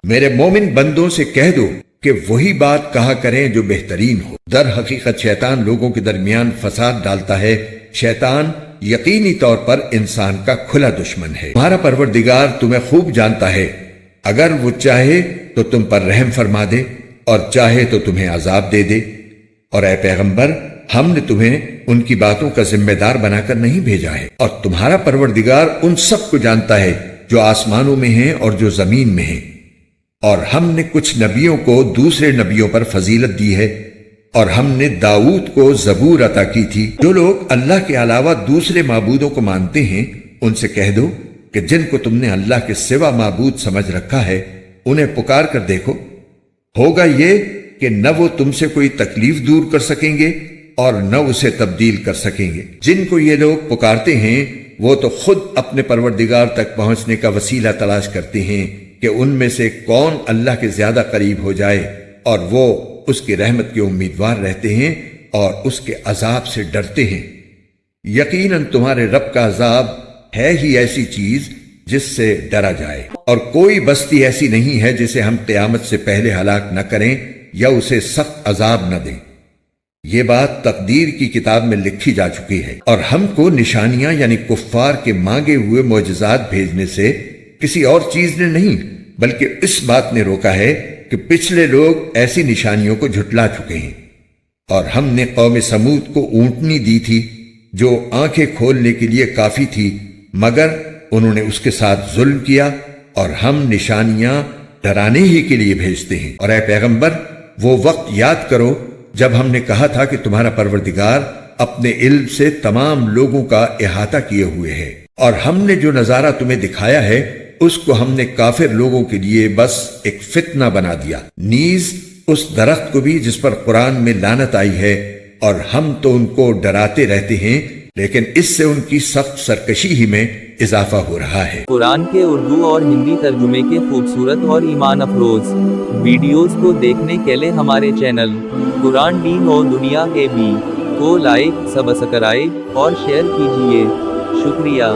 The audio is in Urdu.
میرے مومن بندوں سے کہہ دو کہ وہی بات کہا کریں جو بہترین ہو۔ در حقیقت شیطان لوگوں کے درمیان فساد ڈالتا ہے۔ شیطان یقینی طور پر انسان کا کھلا دشمن ہے۔ تمہارا پروردگار تمہیں خوب جانتا ہے، اگر وہ چاہے تو تم پر رحم فرما دے اور چاہے تو تمہیں عذاب دے دے۔ اور اے پیغمبر، ہم نے تمہیں ان کی باتوں کا ذمہ دار بنا کر نہیں بھیجا ہے، اور تمہارا پروردگار ان سب کو جانتا ہے جو آسمانوں میں ہیں اور جو زمین میں ہیں۔ اور ہم نے کچھ نبیوں کو دوسرے نبیوں پر فضیلت دی ہے، اور ہم نے داؤد کو زبور عطا کی تھی۔ جو لوگ اللہ کے علاوہ دوسرے معبودوں کو مانتے ہیں ان سے کہہ دو کہ جن کو تم نے اللہ کے سوا معبود سمجھ رکھا ہے انہیں پکار کر دیکھو، ہوگا یہ کہ نہ وہ تم سے کوئی تکلیف دور کر سکیں گے اور نہ اسے تبدیل کر سکیں گے۔ جن کو یہ لوگ پکارتے ہیں وہ تو خود اپنے پروردگار تک پہنچنے کا وسیلہ تلاش کرتے ہیں کہ ان میں سے کون اللہ کے زیادہ قریب ہو جائے، اور وہ اس کی رحمت کے امیدوار رہتے ہیں اور اس کے عذاب سے ڈرتے ہیں۔ یقیناً تمہارے رب کا عذاب ہے ہی ایسی چیز جس سے ڈرا جائے، اور کوئی بستی ایسی نہیں ہے جسے ہم قیامت سے پہلے ہلاک نہ کریں یا اسے سخت عذاب نہ دیں۔ یہ بات تقدیر کی کتاب میں لکھی جا چکی ہے، اور ہم کو نشانیاں یعنی کفار کے مانگے ہوئے معجزات بھیجنے سے کسی اور چیز نے نہیں بلکہ اس بات نے روکا ہے کہ پچھلے لوگ ایسی نشانیوں کو جھٹلا چکے ہیں۔ اور ہم نے قوم سمود کو اونٹنی دی تھی جو آنکھیں کھولنے کے لیے کافی تھی، مگر انہوں نے اس کے ساتھ ظلم کیا، اور ہم نشانیاں ڈرانے ہی کے لیے بھیجتے ہیں۔ اور اے پیغمبر، وہ وقت یاد کرو جب ہم نے کہا تھا کہ تمہارا پروردگار اپنے علم سے تمام لوگوں کا احاطہ کیے ہوئے ہے، اور ہم نے جو نظارہ تمہیں دکھایا ہے اس کو ہم نے کافر لوگوں کے لیے بس ایک فتنہ بنا دیا، نیز اس درخت کو بھی جس پر قرآن میں لعنت آئی ہے، اور ہم تو ان کو ڈراتے رہتے ہیں لیکن اس سے ان کی سخت سرکشی ہی میں اضافہ ہو رہا ہے۔ قرآن کے اردو اور ہندی ترجمے کے خوبصورت اور ایمان افروز ویڈیوز کو دیکھنے کے لیے ہمارے چینل قرآن دین اور دنیا کے بھی کو لائک، سبسکرائب اور شیئر کیجیے۔ شکریہ۔